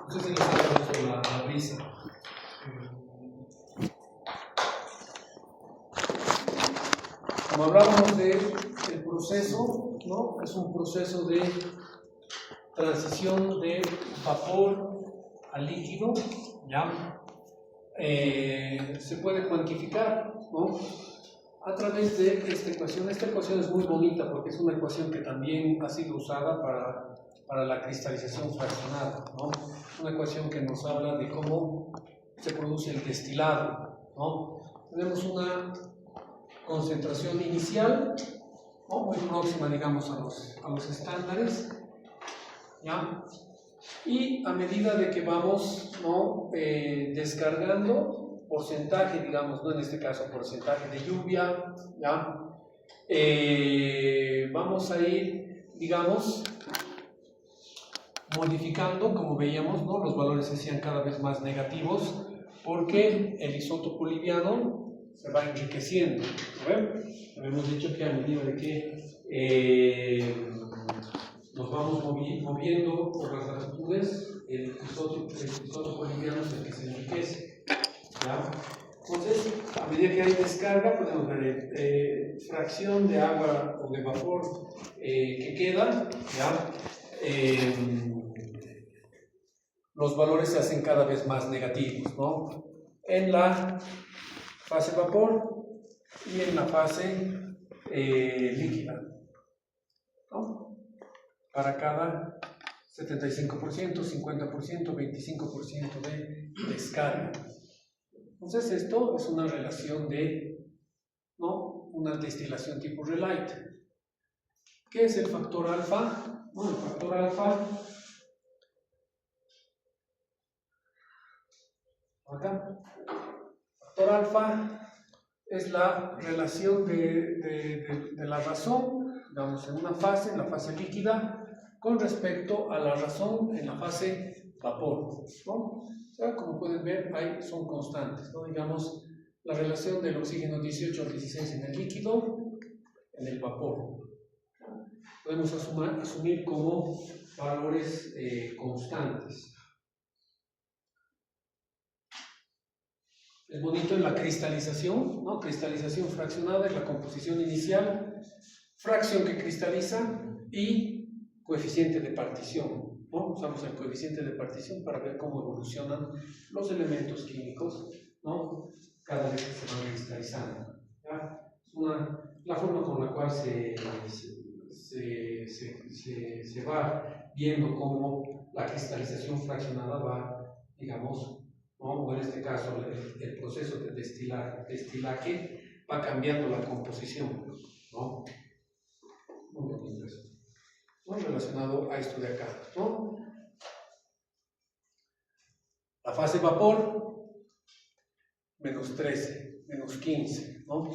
No sé si les ha puesto la brisa. Como hablábamos del proceso, ¿no? Es un proceso de transición de vapor a líquido, ¿ya? Se puede cuantificar, ¿no? A través de esta ecuación. Esta ecuación es muy bonita porque es una ecuación que también ha sido usada para la cristalización fraccionada, ¿no? Una ecuación que nos habla de cómo se produce el destilado, ¿no? Tenemos una concentración inicial, ¿no? Muy próxima, digamos, a los estándares, ¿ya? Y a medida de que vamos, ¿no? Descargando porcentaje, digamos, ¿no? En este caso porcentaje de lluvia, ¿ya? Vamos a ir, digamos, modificando, como veíamos, ¿no? Los valores se hacían cada vez más negativos porque el isótopo liviano se va enriqueciendo, ¿no? Habíamos dicho que a medida de que nos vamos moviendo por las latitudes, el isótopo liviano es el que se enriquece, ¿ya? Entonces, a medida que hay descarga, podemos ver fracción de agua o de vapor que queda, ¿ya? Los valores se hacen cada vez más negativos, ¿no? En la fase vapor y en la fase líquida, ¿no? Para cada 75%, 50%, 25% de descarga. Entonces esto es una relación de, ¿no? Una destilación tipo Relight. ¿Qué es el factor alfa? Bueno, el factor alfa, acá, factor alfa es la relación de la razón, digamos, en una fase, en la fase líquida, con respecto a la razón en la fase vapor, ¿no? O sea, como pueden ver, ahí son constantes, ¿no? Digamos, la relación del oxígeno 18 al 16 en el líquido, en el vapor. Podemos asumir como valores constantes. Es bonito en la cristalización, ¿no? Cristalización fraccionada es la composición inicial, fracción que cristaliza y coeficiente de partición, ¿no? Usamos el coeficiente de partición para ver cómo evolucionan los elementos químicos, ¿no? Cada vez que se van cristalizando, ¿ya? Es la forma con la cual se va viendo cómo la cristalización fraccionada va, digamos, ¿no? O en este caso el proceso de destilaje va cambiando la composición, ¿no? Muy bonito eso, ¿no? Relacionado a esto de acá, ¿no? La fase vapor, menos 13, menos 15, ¿no?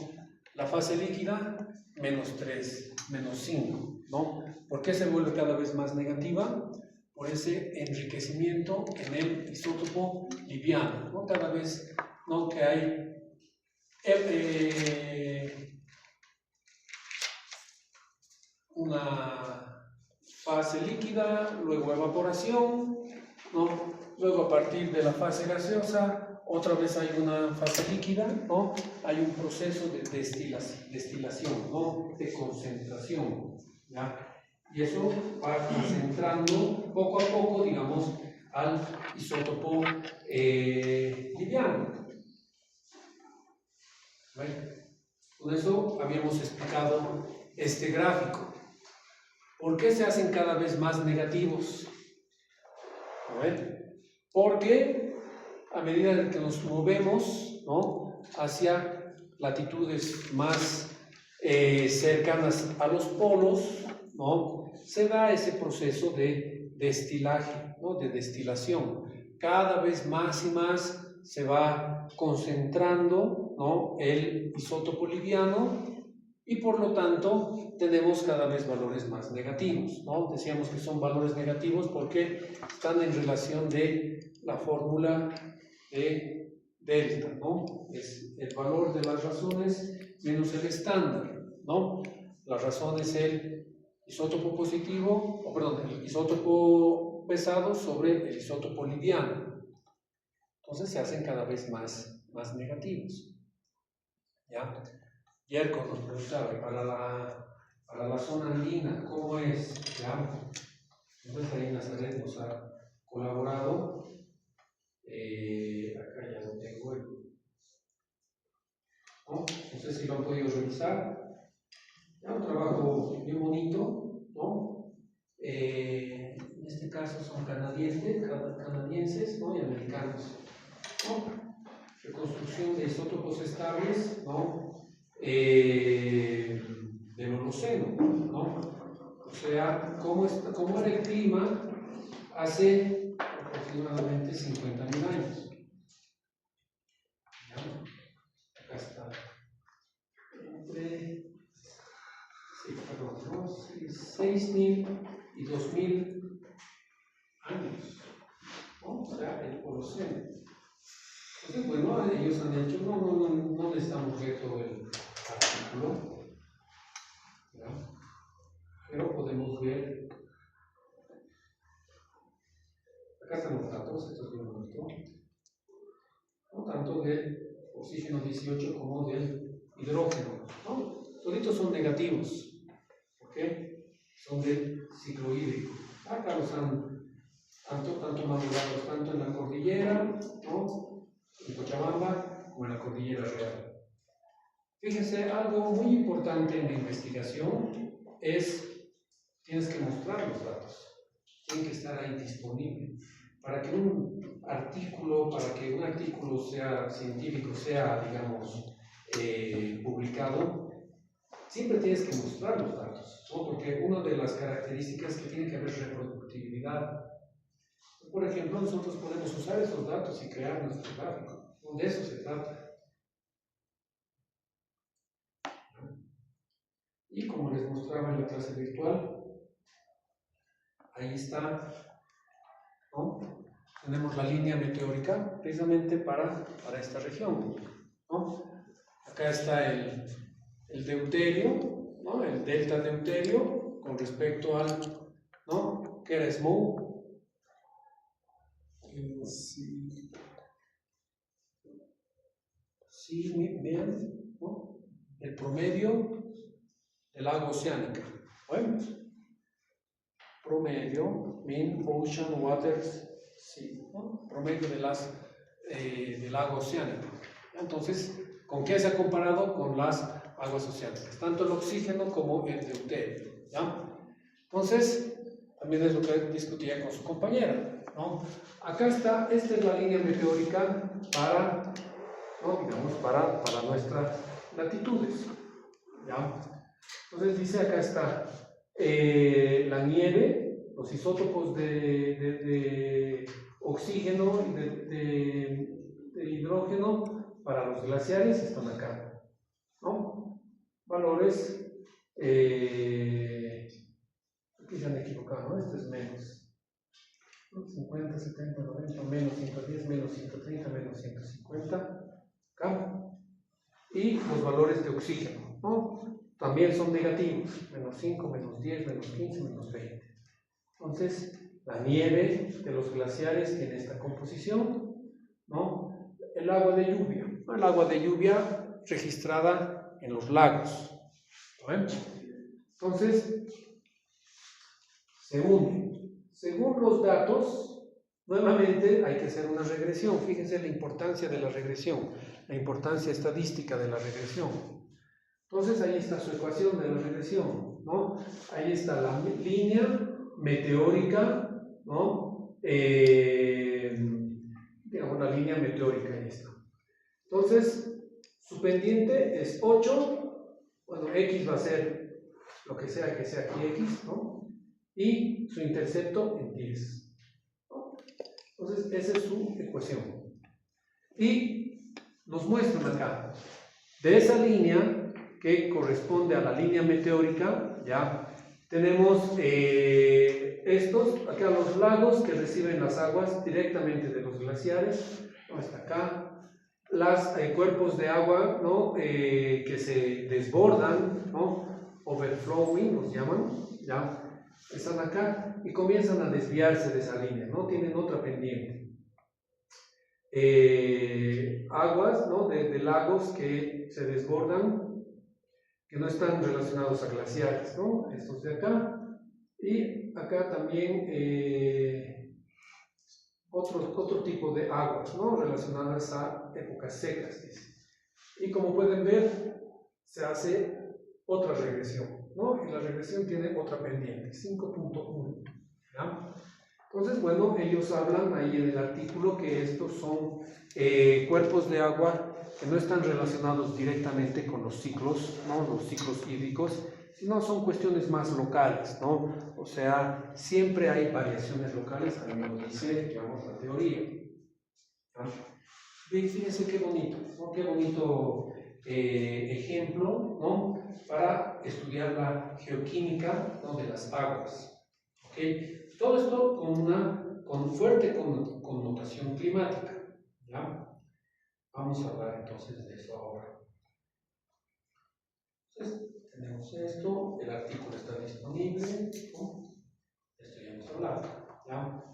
La fase líquida, menos 3, menos 5, ¿no? ¿Por qué se vuelve cada vez más negativa? Por ese enriquecimiento en el isótopo liviano, ¿no? Cada vez, ¿no? Que hay una fase líquida, luego evaporación, ¿no? Luego a partir de la fase gaseosa, otra vez hay una fase líquida, ¿no? Hay un proceso de destilación, ¿no? De concentración, ¿ya? Y eso va concentrando poco a poco, digamos, al isótopo liviano. ¿Vale? Con eso habíamos explicado este gráfico. ¿Por qué se hacen cada vez más negativos? ¿Vale? Porque a medida que nos movemos, ¿no? Hacia latitudes más cercanas a los polos, ¿no? Se da ese proceso de destilaje, ¿no? De destilación. Cada vez más y más se va concentrando, ¿no? El isótopo liviano y por lo tanto tenemos cada vez valores más negativos, ¿no? Decíamos que son valores negativos porque están en relación de la fórmula de delta, ¿no? Es el valor de las razones menos el estándar, ¿no? La razón es el isótopo positivo, el isótopo isótopo pesado sobre el isótopo liviano. Entonces se hacen cada vez más negativos. ¿Ya? Yerko nos preguntaba, para la zona andina, ¿cómo es? ¿Ya? Entonces ahí Nazaret nos ha colaborado. Acá ya lo tengo. ¿No? No sé si lo han podido revisar. Ya, un trabajo bien bonito, ¿no? En este caso son canadienses, ¿no? Y americanos, ¿no? Reconstrucción de isótopos estables, ¿no? Del Holoceno, ¿no? O sea, cómo era el clima hace aproximadamente 50.000 años. ¿Ya? Acá está. Entre 6.000 y 2.000 años, ¿no? O sea, el Holoceno. Entonces, bueno, ellos han hecho, no necesitamos ver todo el artículo, ¿ya? Pero podemos ver, acá están los datos, esto es bien bonito, ¿no? Tanto del oxígeno 18 como del hidrógeno, ¿no? Toditos son negativos, ¿ok? Son del ciclo hídrico. Acá los han tanto madurados, tanto en la cordillera, ¿no? En Cochabamba, como en la cordillera real. Fíjense, algo muy importante en la investigación es, tienes que mostrar los datos, tienen que estar ahí disponibles. Para que un artículo sea científico, sea, digamos, publicado, siempre tienes que mostrar los datos, ¿no? Porque una de las características es que tiene que haber reproductibilidad. Por ejemplo, nosotros podemos usar esos datos y crear nuestro gráfico. De eso se trata. Y como les mostraba en la clase virtual, ahí está, ¿no? Tenemos la línea meteórica precisamente para esta región, ¿no? Acá está el deuterio, ¿no? El delta deuterio con respecto al, ¿no? ¿Qué era SMOE? Sí, bien, ¿no? El promedio del agua oceánica. Bueno, promedio, mean ocean waters, sí, ¿no? Promedio del agua oceánica. Entonces, ¿con qué se ha comparado? Con las aguas oceánicas, tanto el oxígeno como el deuterio, ¿ya? Entonces, también es lo que discutía con su compañera, ¿no? Acá está, esta es la línea meteórica para, ¿no? Digamos, para nuestras latitudes, ¿ya? Entonces dice, acá está la nieve, los isótopos de oxígeno y de hidrógeno para los glaciares están acá, ¿no? Valores, aquí se han equivocado, ¿no? Este es menos 50, 70, 90, menos 110, menos 130, menos 150, acá. Y los valores de oxígeno, ¿no? También son negativos, menos 5, menos 10, menos 15, menos 20. Entonces, la nieve de los glaciares tiene esta composición, ¿no? El agua de lluvia, ¿no? El agua de lluvia registrada en los lagos, ¿no? Entonces, según los datos, nuevamente hay que hacer una regresión. Fíjense la importancia de la regresión, la importancia estadística de la regresión. Entonces ahí está su ecuación de la regresión, ¿no? Ahí está la línea meteórica, ¿no? Digamos la línea meteórica, ahí está. Entonces, su pendiente es 8, bueno, x va a ser lo que sea aquí x, ¿no? Y su intercepto en 10, ¿no? Entonces, esa es su ecuación. Y nos muestran acá, de esa línea que corresponde a la línea meteórica, ya tenemos estos, acá los lagos que reciben las aguas directamente de los glaciares, ¿no? Hasta acá, los cuerpos de agua, ¿no? Que se desbordan, ¿no? Overflowing nos llaman, ¿ya? están acá y comienzan a desviarse de esa línea, ¿no? Tienen otra pendiente. Aguas, ¿no? de lagos que se desbordan, que no están relacionados a glaciares, ¿no? Estos de acá. Y acá también otro tipo de aguas, ¿no? Relacionadas a épocas secas, dice. Y como pueden ver, se hace otra regresión, ¿no? Y la regresión tiene otra pendiente, 5.1. ¿Ya? Entonces, bueno, ellos hablan ahí en el artículo que estos son cuerpos de agua que no están relacionados directamente con los ciclos, ¿no? Los ciclos hídricos, sino son cuestiones más locales, ¿no? O sea, siempre hay variaciones locales, también lo dice, digamos, la teoría. ¿No? Fíjense qué bonito, ¿no? Qué bonito ejemplo, ¿no? Para estudiar la geoquímica, ¿no? De las aguas. ¿Okay? Todo esto con fuerte connotación climática. ¿Ya? Vamos a hablar entonces de eso ahora. Entonces, tenemos esto, el artículo está disponible, ¿no? Esto ya hemos hablado. ¿Ya?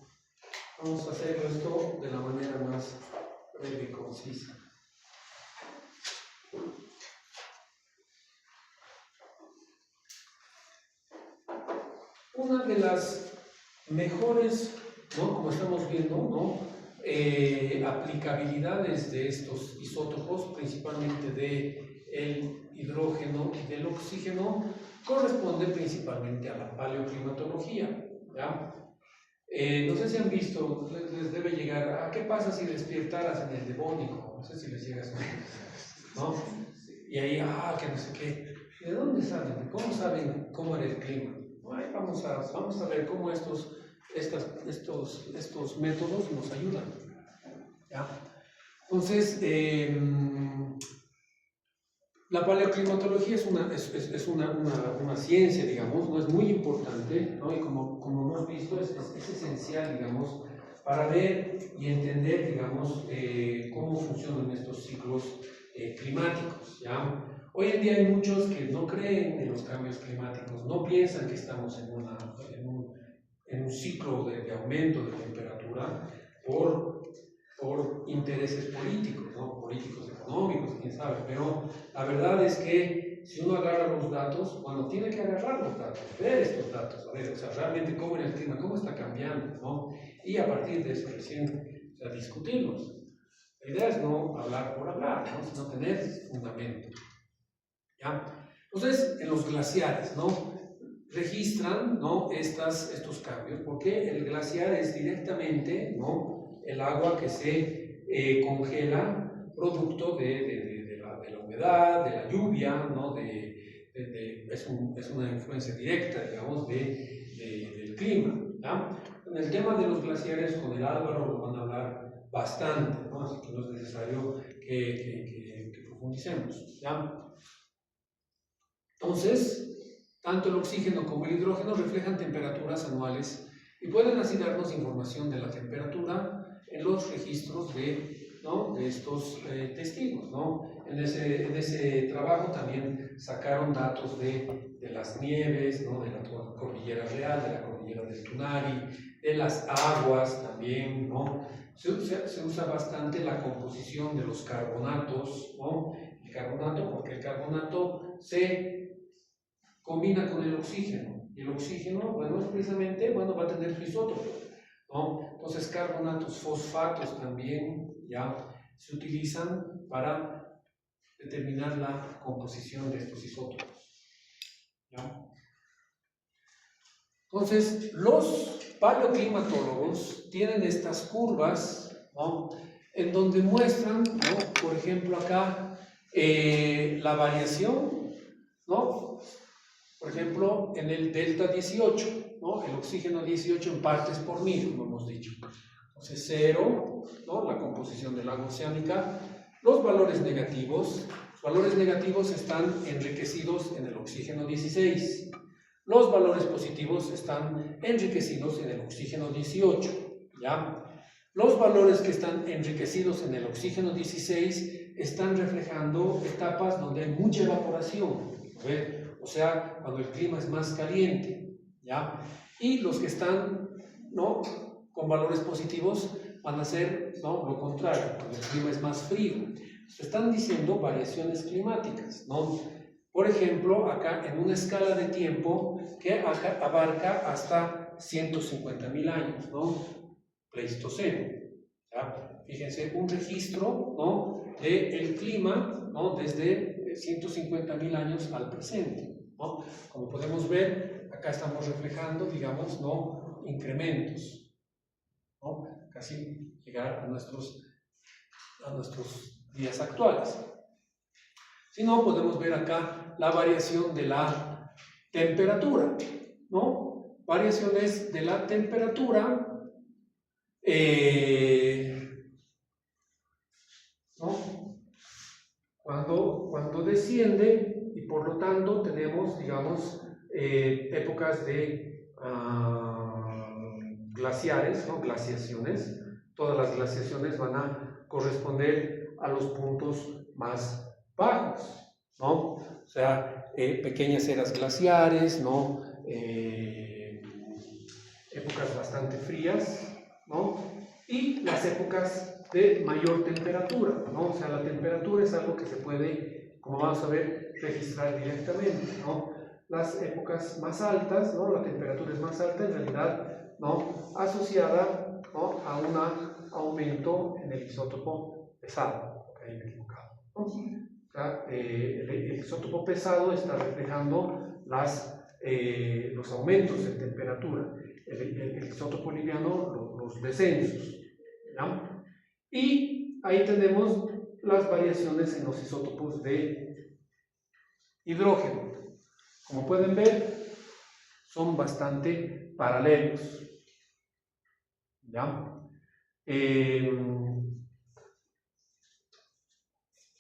Vamos a hacer esto de la manera más breve y concisa. Una de las mejores, ¿no? Como estamos viendo, ¿no? Aplicabilidades de estos isótopos, principalmente del hidrógeno y del oxígeno, corresponde principalmente a la paleoclimatología. ¿Ya? No sé si han visto, les debe llegar, ¿qué pasa si despiertaras en el Devónico? No sé si les llega eso, ¿no? Y ahí, que no sé qué. ¿De dónde saben? ¿Cómo saben cómo era el clima? Ay, vamos a ver cómo estos métodos nos ayudan. ¿Ya? Entonces, la paleoclimatología es una ciencia, digamos, no es muy importante, ¿no? Y como hemos visto, es esencial, digamos, para ver y entender, digamos, cómo funcionan estos ciclos climáticos. ¿Ya? Hoy en día hay muchos que no creen en los cambios climáticos, no piensan que estamos en un ciclo de aumento de temperatura por intereses políticos, ¿no? Políticos económicos, quién sabe, pero la verdad es que si uno agarra los datos, bueno, tiene que agarrar los datos, ver estos datos, a ver, o sea, realmente cómo era el clima, cómo está cambiando, ¿no? Y a partir de eso recién, o sea, discutirlos. La idea es no hablar por hablar, ¿no? Sino tener fundamento. ¿Ya? Entonces, en los glaciares, ¿no? Registran, ¿no? estos cambios, porque el glaciar es directamente, ¿no? El agua que se congela producto de la humedad, de la lluvia, ¿no? Es una influencia directa, digamos, del clima. ¿Ya? En el tema de los glaciares, con el Álvaro lo van a hablar bastante, ¿no? Así que no es necesario que profundicemos. ¿Ya? Entonces, tanto el oxígeno como el hidrógeno reflejan temperaturas anuales y pueden así darnos información de la temperatura en los registros de estos testigos, ¿no? En ese trabajo también sacaron datos de las nieves, ¿no? De la cordillera real, de la cordillera del Tunari, de las aguas también, ¿no? Se usa bastante la composición de los carbonatos, ¿no? El carbonato, porque el carbonato se combina con el oxígeno, y el oxígeno, bueno, es precisamente, bueno, va a tener su isótopo, ¿no? Entonces, carbonatos, fosfatos también, ya, se utilizan para determinar la composición de estos isótopos, ¿ya? Entonces, los paleoclimatólogos tienen estas curvas, ¿no? En donde muestran, ¿no? Por ejemplo, acá, la variación, ¿no? Por ejemplo, en el delta 18, ¿no? El oxígeno 18 en partes por mil, como hemos dicho. Entonces, 0, ¿no? La composición del agua oceánica. Los valores negativos están enriquecidos en el oxígeno 16. Los valores positivos están enriquecidos en el oxígeno 18. ¿Ya? Los valores que están enriquecidos en el oxígeno 16 están reflejando etapas donde hay mucha evaporación. ¿Ve? O sea, cuando el clima es más caliente, ¿ya? Y los que están, ¿no?, con valores positivos van a ser, ¿no?, lo contrario, cuando el clima es más frío. Se están diciendo variaciones climáticas, ¿no? Por ejemplo, acá en una escala de tiempo que abarca hasta 150.000 años, ¿no? Pleistoceno, ¿ya? Fíjense, un registro, ¿no?, del clima, ¿no?, desde 150.000 años al presente, ¿no? Como podemos ver, acá estamos reflejando, digamos, ¿no?, incrementos, ¿no?, casi llegar a nuestros días actuales. Si no, podemos ver acá la variación de la temperatura, ¿no? Variaciones de la temperatura, ¿no?, cuando desciende, y por lo tanto tenemos, digamos, épocas de glaciares, ¿no?, glaciaciones. Todas las glaciaciones van a corresponder a los puntos más bajos, ¿no? O sea, pequeñas eras glaciares, ¿no? Épocas bastante frías, ¿no? Y las épocas de mayor temperatura, ¿no? O sea, la temperatura es algo que se puede, como vamos a ver, registrar directamente, ¿no? Las épocas más altas, ¿no?, la temperatura es más alta en realidad, ¿no?, asociada, ¿no?, a un aumento en el isótopo pesado. Ahí me he equivocado, ¿no? O sea, el isótopo pesado está reflejando los aumentos de temperatura, el isótopo liviano los descensos, ¿ya? Y ahí tenemos las variaciones en los isótopos de hidrógeno. Como pueden ver, son bastante paralelos, ¿ya?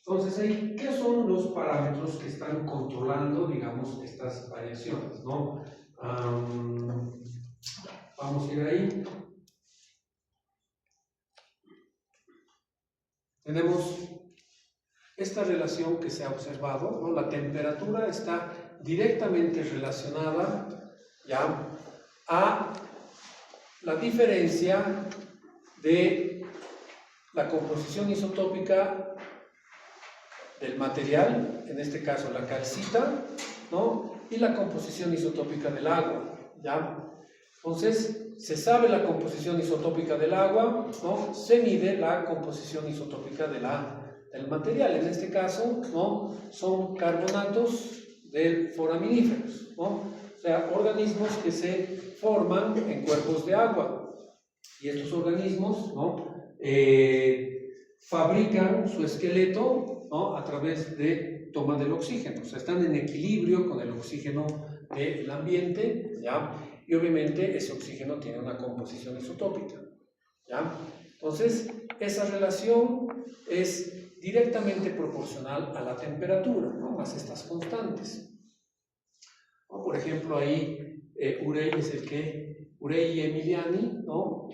Entonces, ahí, ¿qué son los parámetros que están controlando, digamos, estas variaciones, ¿no? Vamos a ir ahí. Tenemos esta relación que se ha observado, ¿no? La temperatura está directamente relacionada, ¿ya?, a la diferencia de la composición isotópica del material, en este caso la calcita, ¿no?, y la composición isotópica del agua, ¿ya? Entonces, se sabe la composición isotópica del agua, ¿no? Se mide la composición isotópica del material. En este caso, ¿no?, son carbonatos de foraminíferos, ¿no? O sea, organismos que se forman en cuerpos de agua. Y estos organismos, ¿no?, fabrican su esqueleto, ¿no?, a través de toma del oxígeno. O sea, están en equilibrio con el oxígeno del ambiente, ¿ya? Y obviamente ese oxígeno tiene una composición isotópica, ¿ya? Entonces, esa relación es directamente proporcional a la temperatura, ¿no?, más estas constantes. ¿No? Por ejemplo, ahí Urey es Urey y Emiliani, ¿no?,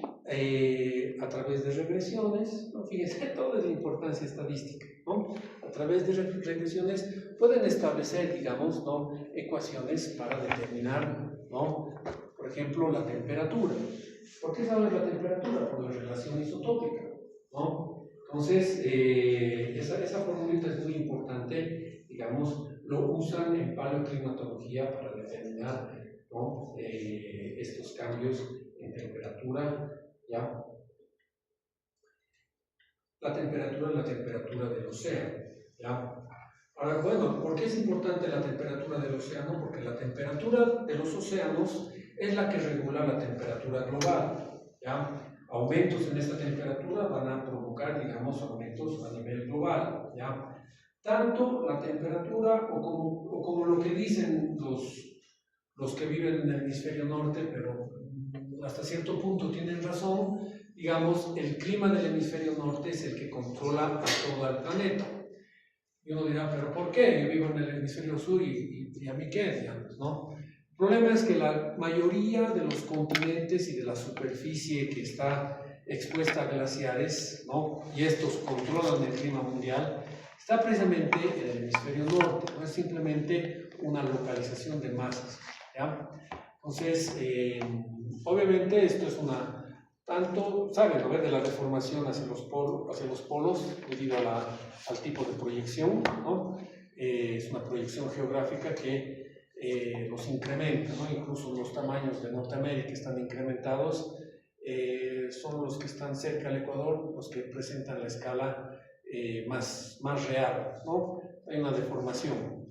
a través de regresiones, ¿no? Fíjense, toda la importancia estadística, ¿no? A través de regresiones pueden establecer, digamos, ¿no?, ecuaciones para determinar, ¿no?, por ejemplo, la temperatura. ¿Por qué sabes la temperatura? Por la relación isotópica, ¿no? Entonces, esa formulita es muy importante, digamos, lo usan en paleoclimatología para determinar, ¿no?, estos cambios en temperatura, ¿ya? La temperatura es la temperatura del océano, ¿ya? Ahora, bueno, ¿por qué es importante la temperatura del océano? Porque la temperatura de los océanos es la que regula la temperatura global, ¿ya? Aumentos en esta temperatura van a provocar, digamos, aumentos a nivel global, ¿ya? Tanto la temperatura o como lo que dicen los que viven en el hemisferio norte, pero hasta cierto punto tienen razón, digamos, el clima del hemisferio norte es el que controla a todo el planeta. Y uno dirá, ¿pero por qué? Yo vivo en el hemisferio sur y a mí qué, digamos, ¿no? El problema es que la mayoría de los continentes y de la superficie que está expuesta a glaciares, ¿no?, y estos controlan el clima mundial, está precisamente en el hemisferio norte, no es simplemente una localización de masas, ¿ya? Entonces, obviamente esto es tanto, saben, ¿no? De la deformación hacia los polos debido al tipo de proyección, ¿no? Es una proyección geográfica que los incrementa, ¿no? Incluso los tamaños de Norteamérica están incrementados, son los que están cerca del Ecuador, los que presentan la escala más real, ¿no? Hay una deformación.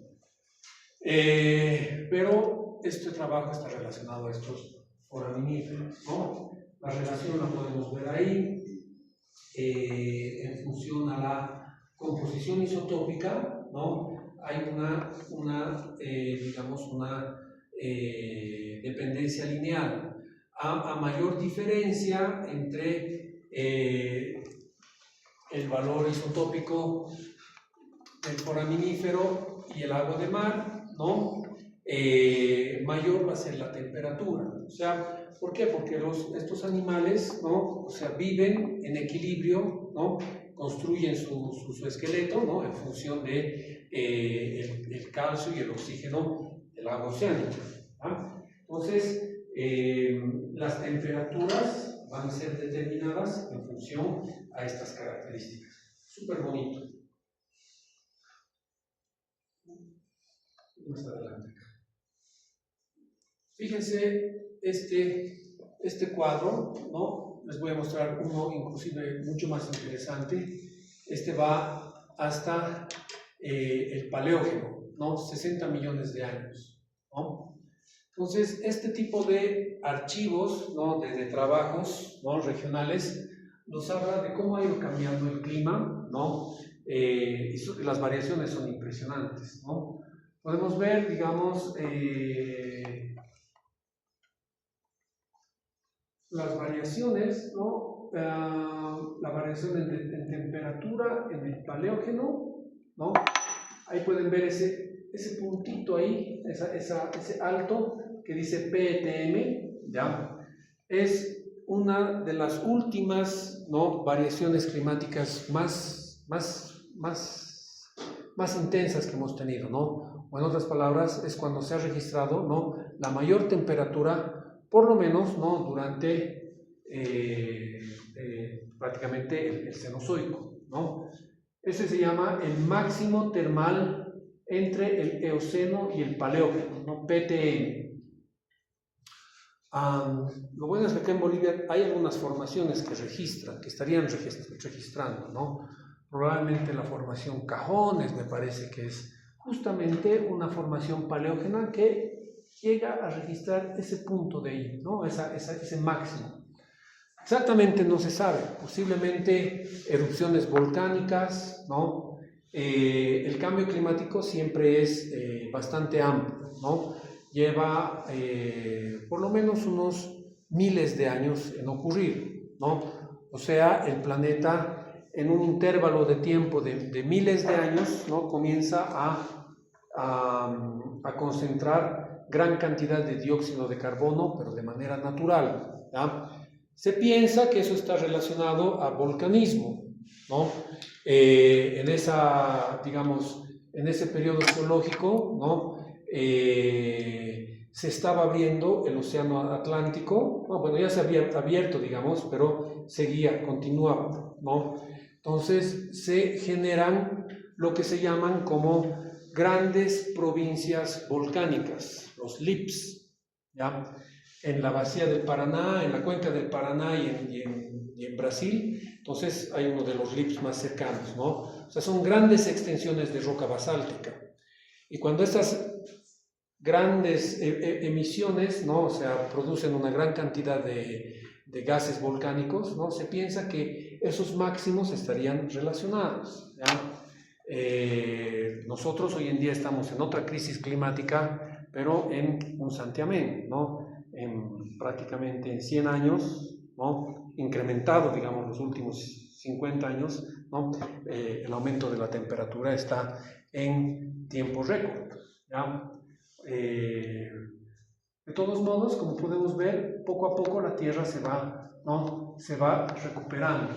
Pero este trabajo está relacionado a estos foraminíferos, ¿no? La relación la podemos ver ahí en función a la composición isotópica, ¿no? Hay digamos, una dependencia lineal. A mayor diferencia entre el valor isotópico del foraminífero y el agua de mar, ¿no? Mayor va a ser la temperatura. O sea, ¿por qué? Porque estos animales, ¿no? O sea, viven en equilibrio, ¿no? Construyen su esqueleto, ¿no? En función de el calcio y el oxígeno del agua oceánica, ¿no? Entonces, las temperaturas van a ser determinadas en función a estas características. Súper bonito. Más adelante. Fíjense este cuadro, ¿no? Les voy a mostrar uno inclusive mucho más interesante. Este va hasta el Paleógeno, ¿no? 60 millones de años, ¿no? Entonces, este tipo de archivos, ¿no? de trabajos, ¿no? regionales, nos habla de cómo ha ido cambiando el clima, ¿no? Y las variaciones son impresionantes, ¿no? Podemos ver, digamos, las variaciones, ¿no? La variación en temperatura en el Paleógeno, ¿no? Ahí pueden ver ese puntito ahí, ese alto que dice PTM, ¿ya? Es una de las últimas, ¿no? variaciones climáticas más intensas que hemos tenido, ¿no? O en otras palabras, es cuando se ha registrado, ¿no? la mayor temperatura, por lo menos, ¿no? durante prácticamente el Cenozoico, ¿no? Ese se llama el máximo termal entre el Eoceno y el Paleógeno, ¿no? PTM. Lo bueno es que acá en Bolivia hay algunas formaciones que registran, que estarían registrando, ¿no? Probablemente la formación Cajones, me parece que es justamente una formación paleógena que llega a registrar ese punto de ahí, ¿no? Ese máximo. Exactamente no se sabe, posiblemente erupciones volcánicas, ¿no? El cambio climático siempre es bastante amplio, ¿no? Lleva por lo menos unos miles de años en ocurrir, ¿no? O sea, el planeta en un intervalo de tiempo de miles de años, ¿no? comienza a concentrar gran cantidad de dióxido de carbono, pero de manera natural, ¿ya? Se piensa que eso está relacionado al volcanismo, ¿no? En ese periodo geológico, ¿no? Se estaba abriendo el océano Atlántico, ¿no? Bueno, ya se había abierto, digamos, pero continuaba, ¿no? Entonces se generan lo que se llaman como grandes provincias volcánicas, los LIPS, ¿ya? En la Bahía del Paraná, en la cuenca del Paraná y en Brasil. Entonces hay uno de los LIPS más cercanos, ¿no? O sea, son grandes extensiones de roca basáltica. Y cuando estas grandes emisiones, ¿no? O sea, producen una gran cantidad de gases volcánicos, ¿no? Se piensa que esos máximos estarían relacionados, ¿ya? Nosotros hoy en día estamos en otra crisis climática, pero en un santiamén, ¿no? Prácticamente en 100 años, ¿no? Incrementado, digamos, los últimos 50 años, ¿no? El aumento de la temperatura está en tiempo récord, ¿ya? De todos modos, como podemos ver, poco a poco la Tierra se va recuperando.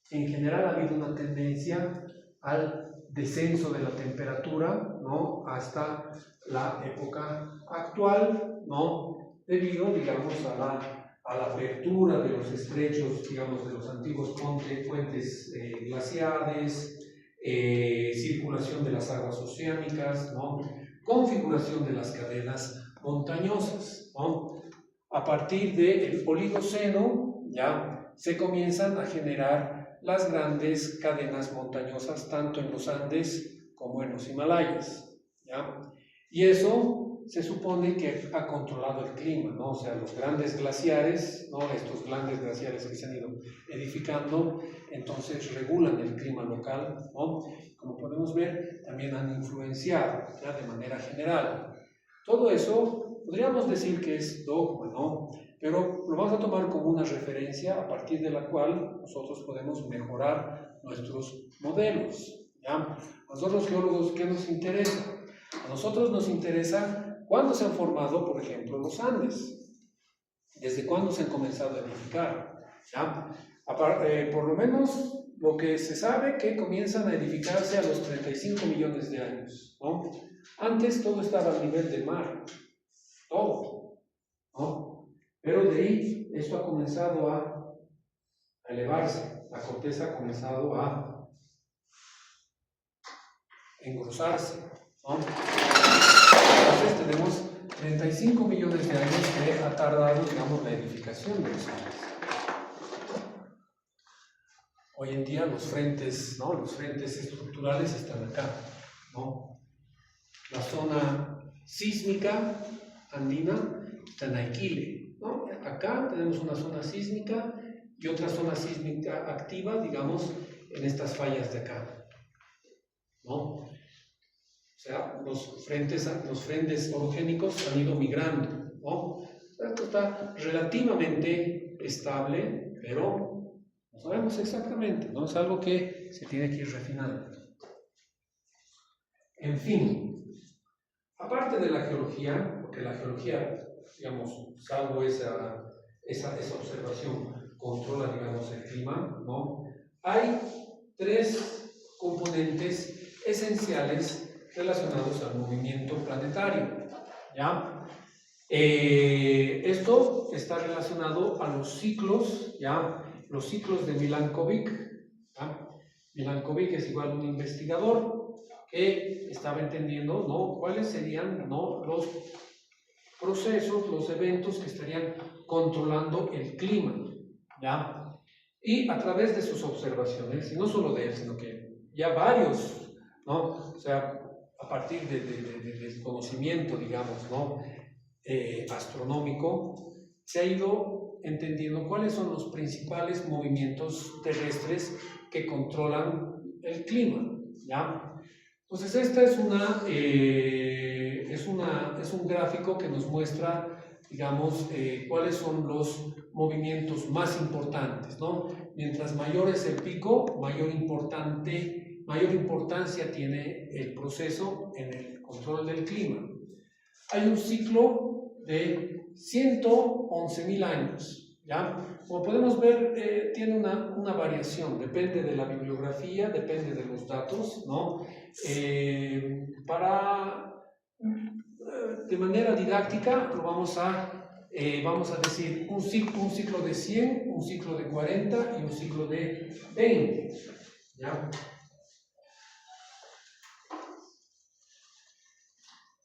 En general ha habido una tendencia al descenso de la temperatura, ¿no? hasta la época actual, ¿no? debido, digamos, a la apertura de los estrechos, digamos, de los antiguos puentes glaciares, circulación de las aguas oceánicas, ¿no? Configuración de las cadenas montañosas, ¿no? A partir del Oligoceno ya se comienzan a generar las grandes cadenas montañosas tanto en los Andes como en los Himalayas, ¿ya? Y eso se supone que ha controlado el clima, ¿no? O sea, los grandes glaciares, ¿no? Estos grandes glaciares que se han ido edificando, entonces regulan el clima local, ¿no? Como podemos ver, también han influenciado, ¿ya? De manera general. Todo eso podríamos decir que es dogma, ¿no? Pero lo vamos a tomar como una referencia a partir de la cual nosotros podemos mejorar nuestros modelos, ¿ya? A nosotros los geólogos, ¿qué nos interesa? A nosotros nos interesa cuándo se han formado, por ejemplo, los Andes, desde cuándo se han comenzado a edificar, ¿ya? Por lo menos lo que se sabe que comienzan a edificarse a los 35 millones de años, ¿no? Antes todo estaba al nivel del mar, todo, ¿no? Pero de ahí esto ha comenzado a elevarse, la corteza ha comenzado a engrosarse, ¿no? Entonces tenemos 35 millones de años que ha tardado, digamos, la edificación de los Andes. Hoy en día los frentes, ¿no? Los frentes estructurales están acá, ¿no? La zona sísmica andina está en Aquile, ¿no? Acá tenemos una zona sísmica y otra zona sísmica activa, digamos, en estas fallas de acá, ¿no? O sea, los frentes orogénicos han ido migrando, ¿no? Esto está relativamente estable, pero no sabemos exactamente, ¿no? Es algo que se tiene que ir refinando. En fin, aparte de la geología, porque la geología, digamos, salvo esa observación, controla, digamos, el clima, ¿no? Hay tres componentes esenciales relacionados al movimiento planetario, ¿ya? Esto está relacionado a los ciclos, ¿ya? Los ciclos de Milankovic, ¿ya? Milankovic es igual a un investigador que estaba entendiendo, ¿no? Cuáles serían, ¿no? Los procesos, los eventos que estarían controlando el clima, ¿ya? Y a través de sus observaciones, y no solo de él, sino que ya varios, ¿no? O sea, a partir del conocimiento, digamos, ¿no? Astronómico, se ha ido entendiendo cuáles son los principales movimientos terrestres que controlan el clima, ¿ya? Entonces, esta es un gráfico que nos muestra, digamos, cuáles son los movimientos más importantes, ¿no? Mientras mayor es el pico, mayor importancia tiene el proceso en el control del clima. Hay un ciclo de 111.000 años, ¿ya? Como podemos ver, tiene una variación, depende de la bibliografía, depende de los datos, ¿no? De manera didáctica, lo vamos a decir un ciclo de 100, un ciclo de 40 y un ciclo de 20, ¿ya?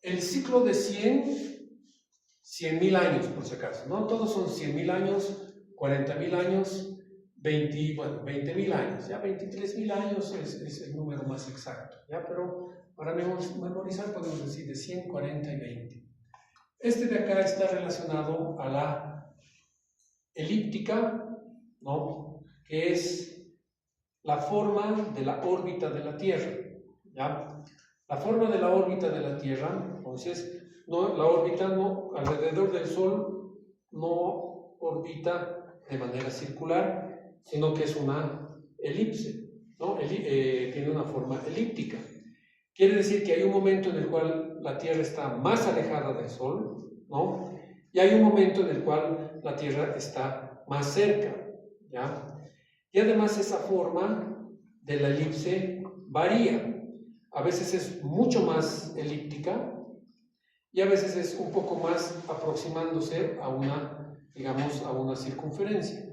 El ciclo de 100.000 años, por si acaso, ¿no? Todos son 100.000 años, 40.000 años, 20.000 años, ya 23.000 años es el número más exacto, ¿ya? Pero para memorizar podemos decir de 100, 40 y 20. Este de acá está relacionado a la elíptica, ¿no? Que es la forma de la órbita de la Tierra, ¿ya? La forma de la órbita de la Tierra, entonces, no, la órbita no, alrededor del Sol no orbita de manera circular, sino que es una elipse, ¿no? Tiene una forma elíptica. Quiere decir que hay un momento en el cual la Tierra está más alejada del Sol, ¿no? Y hay un momento en el cual la Tierra está más cerca, ¿ya? Y además esa forma de la elipse varía. A veces es mucho más elíptica y a veces es un poco más aproximándose a una, digamos, a una circunferencia.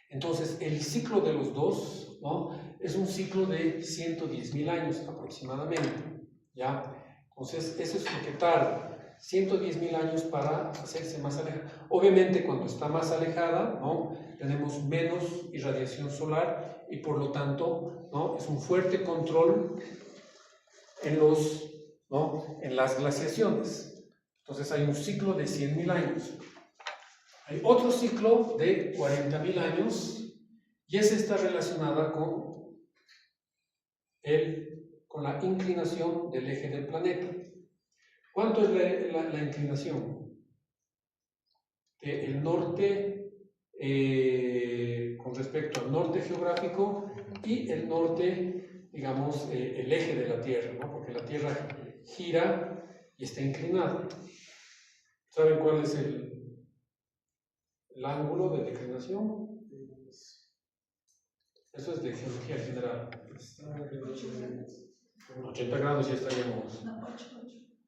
Entonces, el ciclo de los dos, ¿no?, es un ciclo de 110.000 años aproximadamente, ¿ya? Entonces, eso es lo que tarda, 110.000 años para hacerse más alejada. Obviamente, cuando está más alejada, ¿no?, tenemos menos irradiación solar y por lo tanto, ¿no?, es un fuerte control en los, ¿no?, en las glaciaciones. Entonces, hay un ciclo de 100.000 años. Hay otro ciclo de 40.000 años y ese está relacionada con la inclinación del eje del planeta. ¿Cuánto es la inclinación? El norte con respecto al norte geográfico y el norte, digamos, el eje de la Tierra, ¿no? Porque la Tierra gira y está inclinada. ¿Saben cuál es el ángulo de declinación? Eso es de geología general. 80 grados ya estaríamos.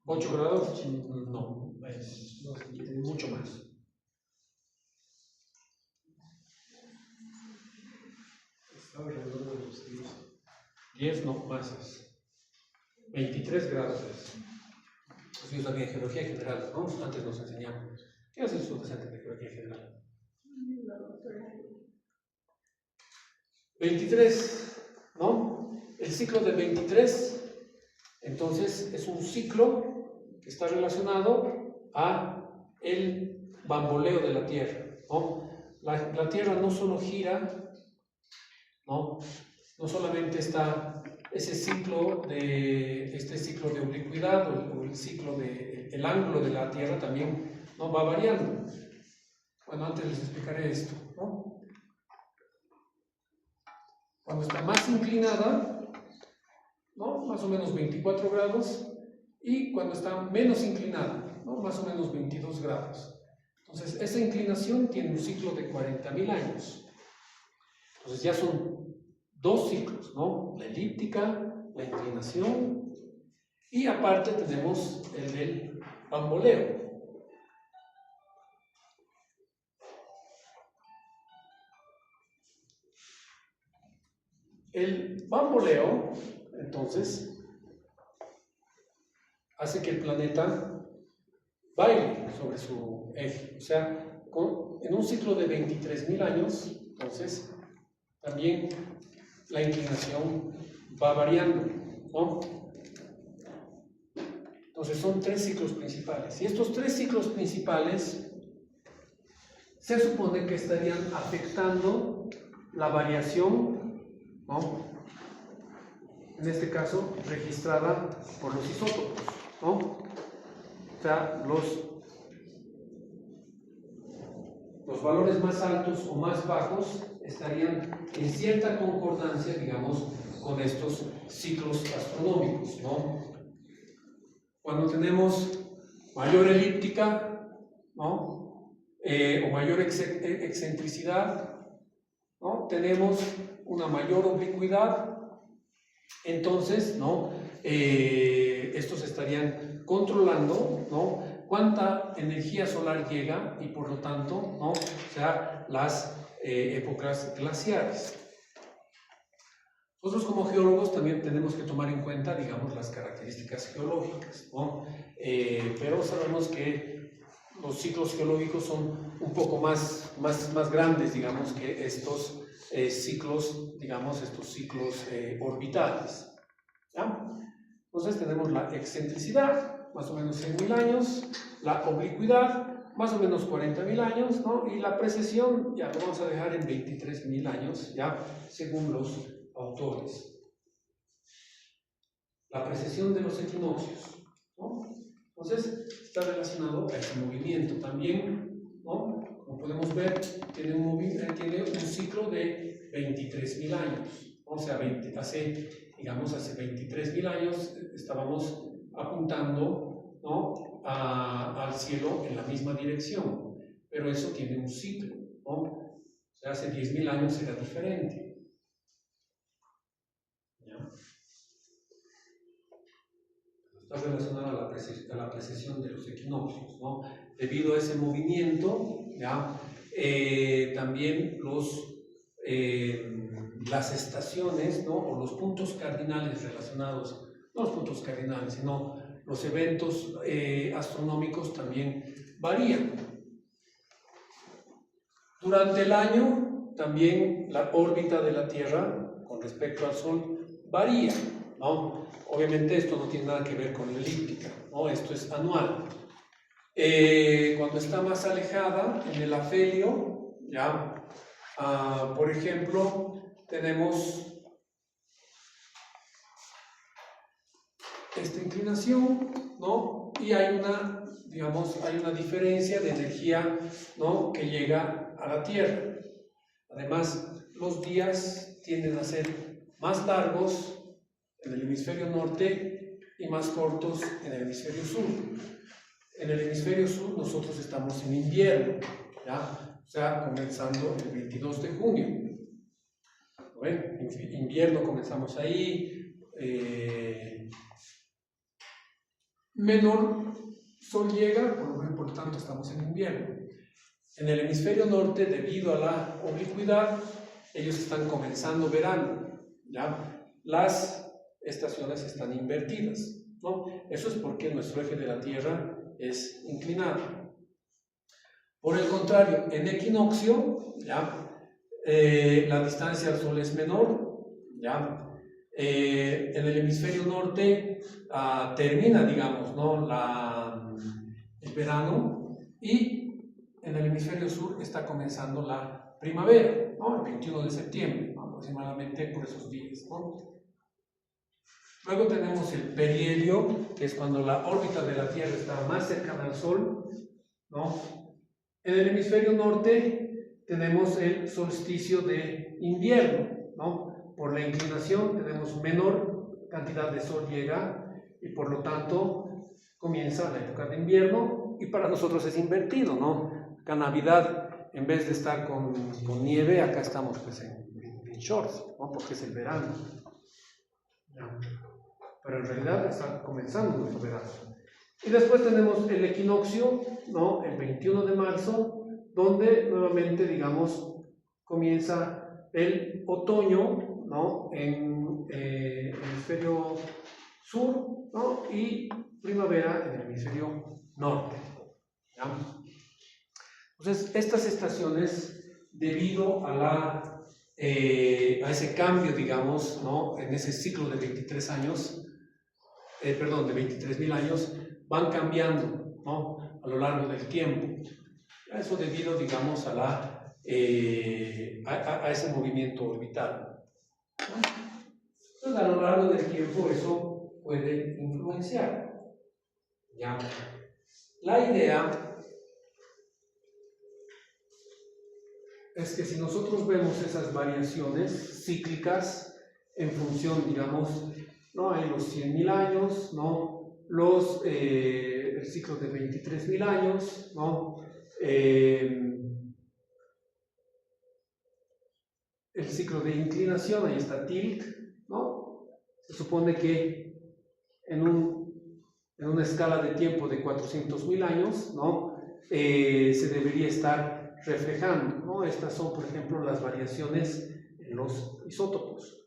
8 grados, no, es mucho más. 10 no, más es. 23 grados es. Eso es la geología general, ¿no? Antes nos enseñamos. ¿Qué hacen sus docentes de geología general? 23, ¿no? El ciclo de 23, entonces es un ciclo que está relacionado a el bamboleo de la Tierra, ¿no? La Tierra no solo gira, ¿no? No solamente está ese ciclo este ciclo de oblicuidad o el ciclo el ángulo de la Tierra también, ¿no?, va variando. Bueno, antes les explicaré esto, ¿no? Cuando está más inclinada, ¿no?, más o menos 24 grados, y cuando está menos inclinada, ¿no?, más o menos 22 grados. Entonces, esa inclinación tiene un ciclo de 40.000 años. Entonces, ya son dos ciclos, ¿no? La elíptica, la inclinación, y aparte tenemos el del bamboleo. El bamboleo, entonces, hace que el planeta baile sobre su eje. O sea, en un ciclo de 23.000 años, entonces, también la inclinación va variando, ¿no? Entonces, son tres ciclos principales. Y estos tres ciclos principales se supone que estarían afectando la variación, ¿no?, en este caso registrada por los isótopos, ¿no? O sea, los valores más altos o más bajos estarían en cierta concordancia, digamos, con estos ciclos astronómicos, ¿no? Cuando tenemos mayor elíptica, ¿no?, o mayor excentricidad, ¿no?, tenemos una mayor oblicuidad, entonces, ¿no?, estos estarían controlando, ¿no?, cuánta energía solar llega y por lo tanto, ¿no?, o sea, las épocas glaciares. Nosotros como geólogos también tenemos que tomar en cuenta, digamos, las características geológicas, ¿no? Pero sabemos que los ciclos geológicos son un poco más grandes, digamos, que estos ciclos, digamos, estos ciclos orbitales, ¿ya? Entonces tenemos la excentricidad, más o menos 100.000 años, la oblicuidad, más o menos 40.000 años, ¿no? Y la precesión, ya lo vamos a dejar en 23.000 años, ya, según los autores. La precesión de los equinoccios, ¿no? Entonces, está relacionado a ese movimiento también, ¿no? Como podemos ver, tiene un ciclo de 23.000 años, ¿no? O sea, hace 23.000 años estábamos apuntando, ¿no?, al cielo en la misma dirección, pero eso tiene un ciclo, ¿no? O sea, hace 10.000 años era diferente. ¿Ya? está relacionada a la precesión de los equinoccios, ¿no? Debido a ese movimiento, ¿ya? También las estaciones, ¿no? O los puntos cardinales relacionados, no los puntos cardinales, sino los eventos astronómicos también varían. Durante el año, también la órbita de la Tierra con respecto al Sol varía, ¿no? Obviamente esto no tiene nada que ver con la elíptica, ¿no? Esto es anual. Cuando está más alejada, en el afelio, ¿ya? Por ejemplo, tenemos esta inclinación, ¿no? Y hay una, digamos, hay una diferencia de energía, ¿no? Que llega a la Tierra. Además, los días tienden a ser más largos en el hemisferio norte y más cortos en el hemisferio sur. En el hemisferio sur nosotros estamos en invierno, ¿ya? O sea, comenzando el 22 de junio. ¿Ven? Invierno comenzamos ahí. Menor sol llega, por lo tanto estamos en invierno. En el hemisferio norte, debido a la oblicuidad, ellos están comenzando verano, ¿ya? Las estaciones están invertidas, ¿no? Eso es porque nuestro eje de la Tierra es inclinado. Por el contrario, en equinoccio, ¿ya? La distancia al Sol es menor, ¿ya? En el hemisferio norte termina, digamos, ¿no? El verano, y en el hemisferio sur está comenzando la primavera, ¿no? El 21 de septiembre, ¿no? Aproximadamente por esos días, ¿no? Luego tenemos el perihelio, que es cuando la órbita de la Tierra está más cercana al Sol, ¿no? En el hemisferio norte tenemos el solsticio de invierno, ¿no? Por la inclinación tenemos menor cantidad de sol llega y por lo tanto comienza la época de invierno, y para nosotros es invertido, ¿no? Acá Navidad, en vez de estar con nieve, acá estamos pues en shorts, ¿no? Porque es el verano. ¿Ya? Pero en realidad está comenzando nuestro verano. Y después tenemos el equinoccio, ¿no? El 21 de marzo, donde nuevamente, digamos, comienza el otoño, ¿no? En el hemisferio sur, ¿no? Y primavera en el hemisferio norte, ¿ya? Entonces, estas estaciones, debido a ese cambio, digamos, ¿no? En ese ciclo de 23 años, de 23.000 años, van cambiando, ¿no? A lo largo del tiempo. Eso debido, digamos, a ese movimiento orbital, ¿no? Entonces, a lo largo del tiempo eso puede influenciar, ¿ya? La idea es que si nosotros vemos esas variaciones cíclicas en función, digamos, ¿no? Hay los 100.000 años, ¿no? El ciclo de 23.000 años, ¿no? El ciclo de inclinación, ahí está tilt, ¿no? Se supone que en una escala de tiempo de 400.000 años, ¿no? Se debería estar reflejando, ¿no? Estas son, por ejemplo, las variaciones en los isótopos,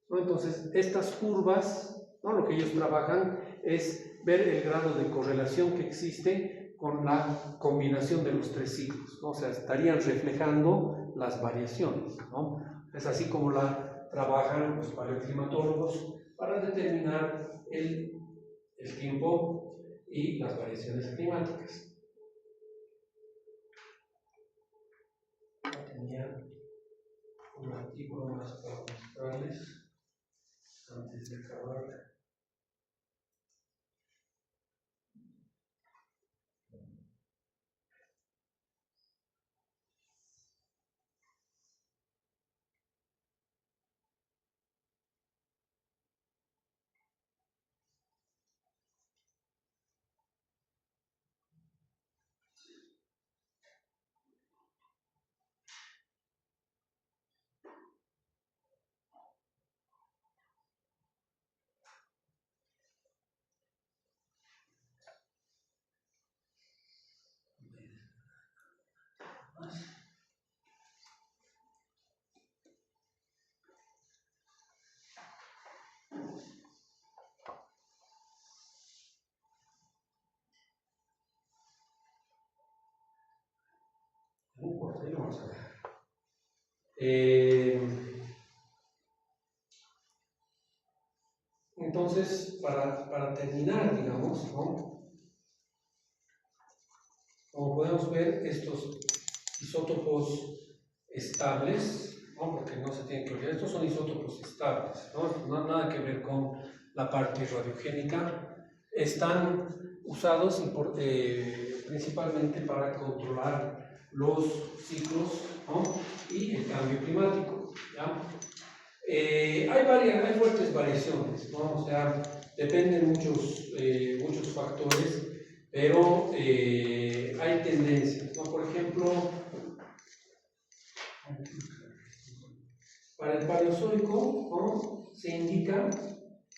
¿no? Entonces, estas curvas, ¿no? Lo que ellos trabajan es ver el grado de correlación que existe con la combinación de los tres ciclos, ¿no? O sea, estarían reflejando las variaciones, ¿no? Es así como la trabajan los paleoclimatólogos para determinar el tiempo y las variaciones climáticas. Tenía un artículo más para mostrarles antes de acabar. importa, ahí lo vamos a ver. Entonces, para terminar, digamos, ¿no? Como podemos ver, estos isótopos estables, ¿no? Porque no se tienen que olvidar, estos son isótopos estables, ¿no? Nada que ver con la parte radiogénica, están usados principalmente para controlar los ciclos, ¿no? Y el cambio climático, ¿ya? Hay fuertes variaciones, ¿no? O sea, dependen muchos factores, pero hay tendencias, ¿no? Por ejemplo, para el Paleozoico, ¿no? Se indica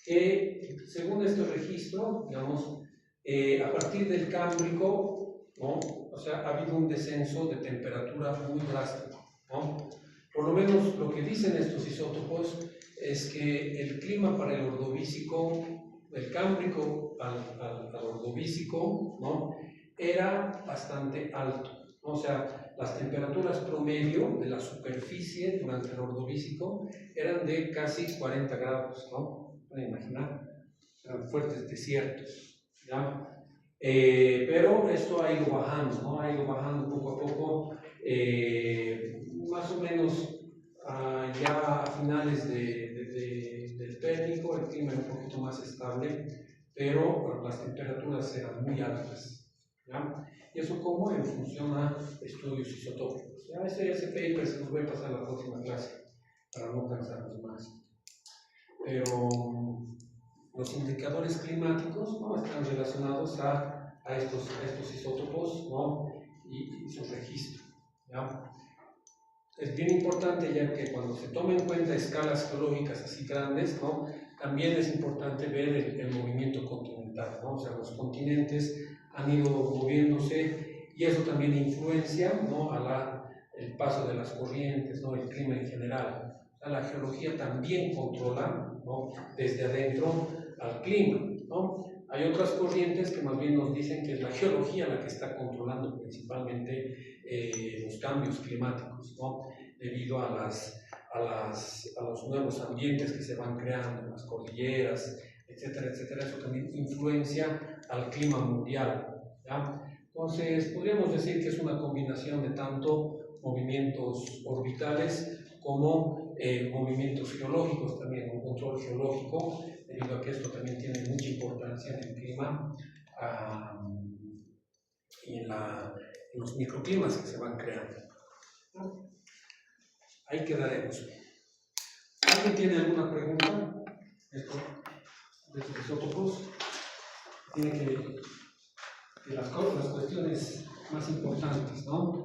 que, según este registro, digamos, a partir del Cámbrico, ¿no? O sea, ha habido un descenso de temperatura muy drástico, ¿no? Por lo menos lo que dicen estos isótopos es que el clima para el Ordovícico, del Cámbrico al Ordovícico, ¿no? Era bastante alto, ¿no? O sea, las temperaturas promedio de la superficie durante el Ordovícico eran de casi 40 grados, ¿no? Pueden imaginar, eran fuertes desiertos, ¿ya? Pero esto ha ido bajando, ¿no? Ha ido bajando poco a poco, más o menos ya a finales del Pérmico el clima era un poquito más estable, pero las temperaturas eran muy altas, ¿ya? Y eso como en función a estudios isotópicos. ¿Ya? Ese paper se nos voy a pasar a la próxima clase para no cansarnos más. Pero los indicadores climáticos, ¿no? Están relacionados a estos isótopos, ¿no? y su registro, ¿ya? Es bien importante, ya que cuando se tomen en cuenta escalas geológicas así grandes, ¿no? También es importante ver el movimiento continental, ¿no? O sea, los continentes han ido moviéndose y eso también influencia, ¿no? El paso de las corrientes, ¿no? El clima en general. O sea, la geología también controla, ¿no? Desde adentro al clima, ¿no? Hay otras corrientes que más bien nos dicen que es la geología la que está controlando principalmente los cambios climáticos, ¿no? Debido a los nuevos ambientes que se van creando, las cordilleras, etcétera, etcétera. Eso también influencia al clima mundial, ¿ya? Entonces, podríamos decir que es una combinación de tanto movimientos orbitales como movimientos geológicos también, un control geológico, debido a que esto también tiene mucha importancia en el clima y en los microclimas que se van creando. Ahí quedaremos. ¿Alguien tiene alguna pregunta de estos isótopos? Tiene que las cuestiones más importantes, ¿no?